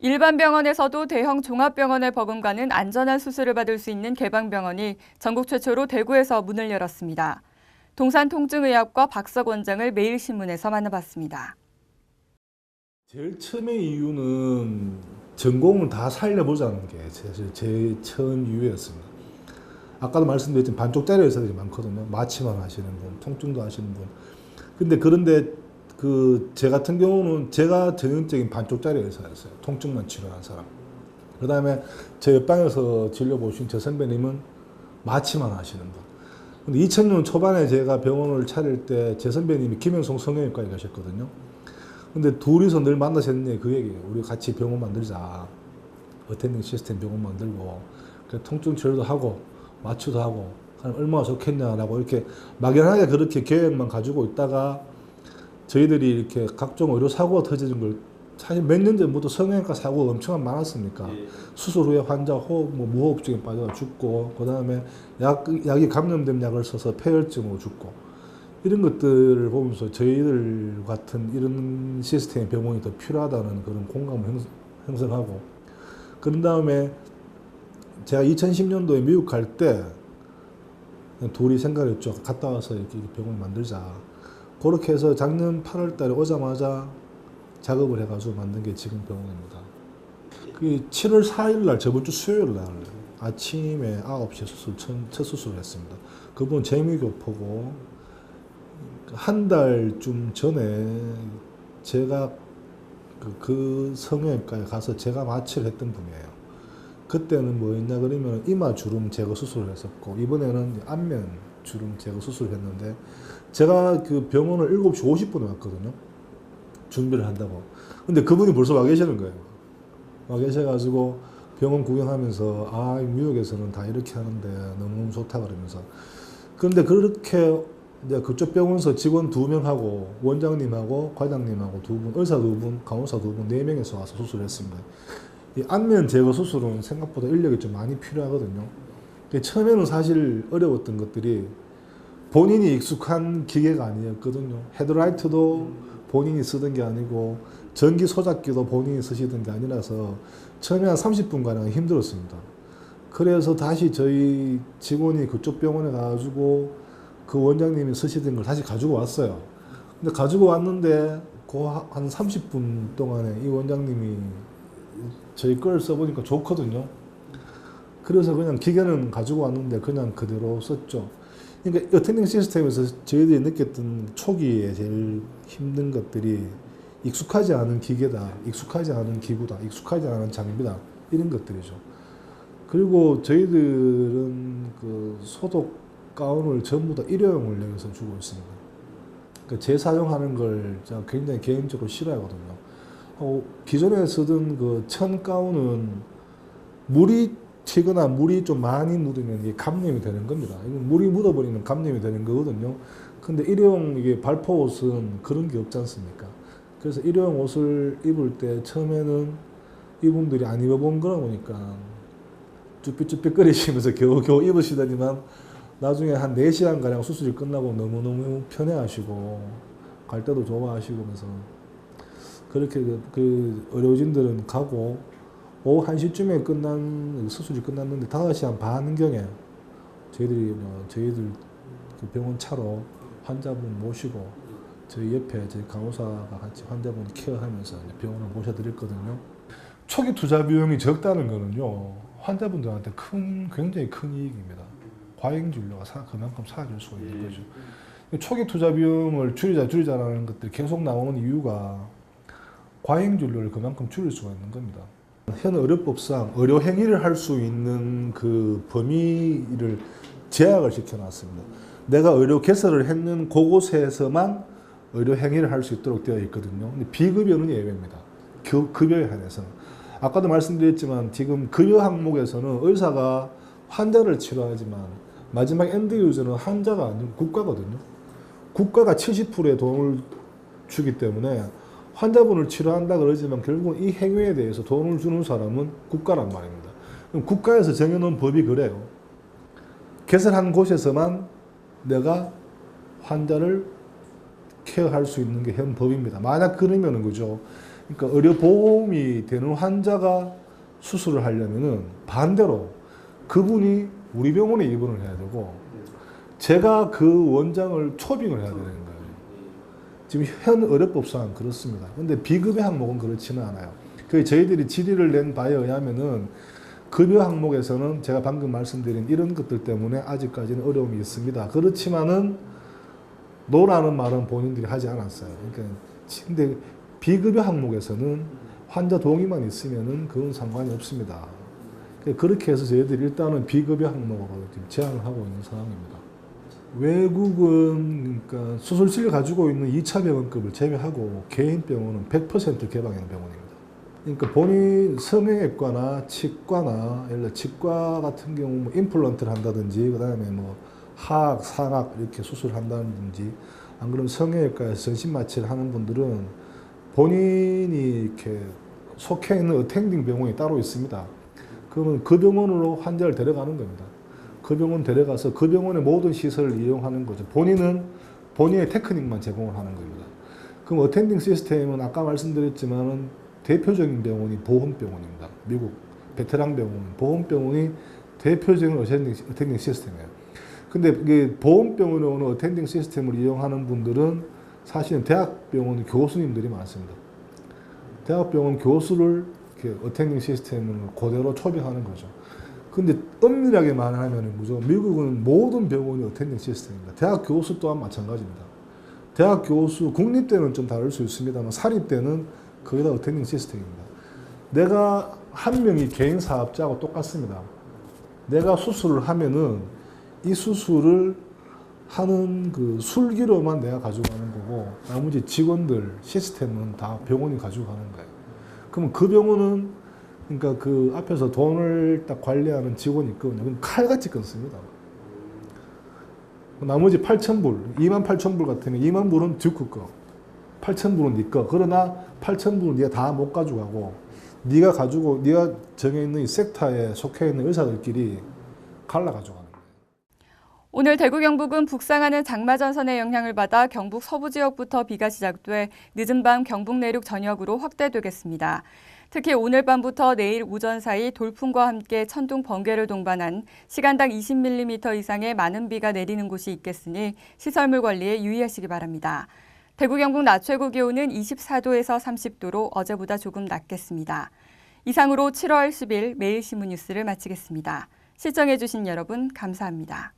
일반 병원에서도 대형 종합병원에 버금가는 안전한 수술을 받을 수 있는 개방병원이 전국 최초로 대구에서 문을 열었습니다. 동산통증의학과 박석 원장을 매일신문에서 만나봤습니다. 제일 처음의 이유는 전공을 다 살려보자는 게 사실 제일 처음 이유였습니다. 아까도 말씀드렸지만 반쪽짜리 의사들이 많거든요. 마취만 하시는 분, 통증도 하시는 분. 그런데 제 같은 경우는 제가 전형적인 반쪽짜리 의사였어요. 통증만 치료하는 사람. 그 다음에 제 옆방에서 진료 보신 제 선배님은 마취만 하시는 분. 근데 2000년 초반에 제가 병원을 차릴 때 제 선배님이 김영성 성형외과에 가셨거든요. 근데 둘이서 늘 만나서 했는데 그 얘기예요. 우리 같이 병원 만들자. 어텐딩 시스템 병원 만들고, 통증 치료도 하고, 마취도 하고, 하면 얼마나 좋겠냐라고 이렇게 막연하게 그렇게 계획만 가지고 있다가 저희들이 이렇게 각종 의료 사고가 터지는 걸 사실 몇 년 전부터 성형외과 사고가 엄청 많았으니까 수술 후에 환자 무호흡증에 빠져 죽고, 그 다음에 약이 감염된 약을 써서 폐혈증으로 죽고, 이런 것들을 보면서 저희들 같은 이런 시스템의 병원이 더 필요하다는 그런 공감을 형성하고, 그런 다음에 제가 2010년도에 미국 갈 때 둘이 생각을 했죠. 갔다 와서 이렇게 병원을 만들자. 그렇게 해서 작년 8월 달에 오자마자 작업을 해가지고 만든 게 지금 병원입니다. 그 7월 4일 날, 저번 주 수요일 날 아침에 9시 첫 수술을 했습니다. 그분 재미교포고, 한 달쯤 전에 제가 그 성형외과에 가서 제가 마취를 했던 분이에요. 그때는 뭐였냐 그러면 이마 주름 제거 수술을 했었고, 이번에는 안면 주름 제거 수술을 했는데, 제가 그 병원을 7시 50분에 왔거든요. 준비를 한다고. 근데 그분이 벌써 와 계시는 거예요. 와 계셔가지고 병원 구경하면서, 뉴욕에서는 다 이렇게 하는데 너무 좋다 그러면서. 그런데 그렇게 이제 그쪽 병원에서 직원 2명하고 원장님하고 과장님하고 2분, 의사 2분, 간호사 2분, 4명에서 와서 수술을 했습니다. 이 안면 제거 수술은 생각보다 인력이 좀 많이 필요하거든요. 처음에는 사실 어려웠던 것들이 본인이 익숙한 기계가 아니었거든요. 헤드라이트도 본인이 쓰던 게 아니고 전기 소작기도 본인이 쓰시던 게 아니라서 처음에 한 30분가량 힘들었습니다. 그래서 다시 저희 직원이 그쪽 병원에 가가지고 그 원장님이 쓰시던 걸 다시 가지고 왔어요. 근데 가지고 왔는데 그 한 30분 동안에 이 원장님이 저희 걸 써보니까 좋거든요. 그래서 그냥 기계는 가지고 왔는데 그냥 그대로 썼죠. 그러니까 어텐딩 시스템에서 저희들이 느꼈던 초기에 제일 힘든 것들이 익숙하지 않은 기계다, 익숙하지 않은 기구다, 익숙하지 않은 장비다, 이런 것들이죠. 그리고 저희들은 그 소독 가운을 전부 다 일회용을 여기서 주고 있습니다. 그러니까 재사용하는 걸 제가 굉장히 개인적으로 싫어하거든요. 기존에 쓰던 그 천 가운은 물이 튀거나 물이 좀 많이 묻으면 이게 감염이 되는 겁니다. 이건 물이 묻어버리면 감염이 되는 거거든요. 근데 일회용 이게 발포 옷은 그런 게 없지 않습니까? 그래서 일회용 옷을 입을 때 처음에는 이분들이 안 입어본 거라 보니까 쭈삣쭈삣거리시면서 겨우 입으시더니만 나중에 한 4시간가량 수술이 끝나고 너무너무 편해하시고 갈 때도 좋아하시면서 그렇게 그 의료진들은 가고 오후 1시쯤에 수술이 끝났는데 5시 한 반경에 저희들 그 병원 차로 환자분 모시고 저희 옆에 저희 간호사가 같이 환자분 케어하면서 병원을 모셔드렸거든요. 초기 투자 비용이 적다는 거는요, 환자분들한테 굉장히 큰 이익입니다. 과잉 진료가 그만큼 사라질 수가 있는 거죠. 초기 투자 비용을 줄이자라는 것들이 계속 나오는 이유가 과잉 진료를 그만큼 줄일 수가 있는 겁니다. 현 의료법상 의료 행위를 할 수 있는 그 범위를 제약을 시켜놨습니다. 내가 의료 개설을 했는 그곳에서만 의료 행위를 할 수 있도록 되어 있거든요. 근데 비급여는 예외입니다. 급여에 한해서는. 아까도 말씀드렸지만 지금 급여 항목에서는 의사가 환자를 치료하지만 마지막 엔드 유저는 환자가 아니고 국가거든요. 국가가 70%의 돈을 주기 때문에 환자분을 치료한다 그러지만 결국은 이 행위에 대해서 돈을 주는 사람은 국가란 말입니다. 그럼 국가에서 정해놓은 법이 그래요. 개설한 곳에서만 내가 환자를 케어할 수 있는 게 현 법입니다. 만약 그러면은 그죠. 그러니까 의료보험이 되는 환자가 수술을 하려면은 반대로 그분이 우리 병원에 입원을 해야 되고 제가 그 원장을 초빙을 해야 되는 거예요. 지금 현 의료법상 그렇습니다. 근데 비급여 항목은 그렇지는 않아요. 그 저희들이 질의를 낸 바에 의하면은 급여 항목에서는 제가 방금 말씀드린 이런 것들 때문에 아직까지는 어려움이 있습니다. 그렇지만은 노라는 말은 본인들이 하지 않았어요. 그러니까 근데 비급여 항목에서는 환자 동의만 있으면은 그건 상관이 없습니다. 그렇게 해서 저희들이 일단은 비급여 항목으로 지금 제한을 하고 있는 상황입니다. 외국은 그러니까 수술실을 가지고 있는 2차 병원급을 제외하고 개인 병원은 100% 개방형 병원입니다. 그러니까 본인 성형외과나 치과나 예를 들어 치과 같은 경우 뭐 임플란트를 한다든지 그다음에 뭐 하악, 상악 이렇게 수술을 한다든지 안 그러면 성형외과에서 전신 마취를 하는 분들은 본인이 이렇게 속해 있는 어텐딩 병원이 따로 있습니다. 그러면 그 병원으로 환자를 데려가는 겁니다. 그 병원 데려가서 그 병원의 모든 시설을 이용하는 거죠. 본인은 본인의 테크닉만 제공을 하는 겁니다. 그럼 어텐딩 시스템은 아까 말씀드렸지만은 대표적인 병원이 보험병원입니다. 미국 베테랑 병원, 보험병원이 대표적인 어텐딩 시스템이에요. 근데 이게 보험병원에 오는 어텐딩 시스템을 이용하는 분들은 사실은 대학병원 교수님들이 많습니다. 대학병원 교수를 이렇게 어텐딩 시스템을 그대로 초빙하는 거죠. 근데 엄밀하게 말하면 미국은 모든 병원이 어텐딩 시스템입니다. 대학 교수 또한 마찬가지입니다. 대학 교수, 국립대는 좀 다를 수 있습니다만 사립대는 거의 다 어텐딩 시스템입니다. 내가 한 명이 개인 사업자하고 똑같습니다. 내가 수술을 하면은 이 수술을 하는 그 술기로만 내가 가져가는 거고 나머지 직원들, 시스템은 다 병원이 가지고 가는 거예요. 그러면 그 병원은 그러니까 그 앞에서 돈을 딱 관리하는 직원이 있거든요. 그럼 칼같이 끊습니다. 나머지 8,000불, 28,000불 같으면 2만 불은 듀크 거, 8,000불은 네 거. 그러나 8,000불은 네가 다 못 가져가고 네가 가지고 네가 정해 있는 이 섹터에 속해 있는 의사들끼리 갈라 가져가는 거예요. 오늘 대구 경북은 북상하는 장마전선의 영향을 받아 경북 서부 지역부터 비가 시작돼 늦은 밤 경북 내륙 전역으로 확대되겠습니다. 특히 오늘 밤부터 내일 오전 사이 돌풍과 함께 천둥, 번개를 동반한 시간당 20mm 이상의 많은 비가 내리는 곳이 있겠으니 시설물 관리에 유의하시기 바랍니다. 대구 경북 낮 최고 기온은 24도에서 30도로 어제보다 조금 낮겠습니다. 이상으로 7월 10일 매일신문 뉴스를 마치겠습니다. 시청해주신 여러분 감사합니다.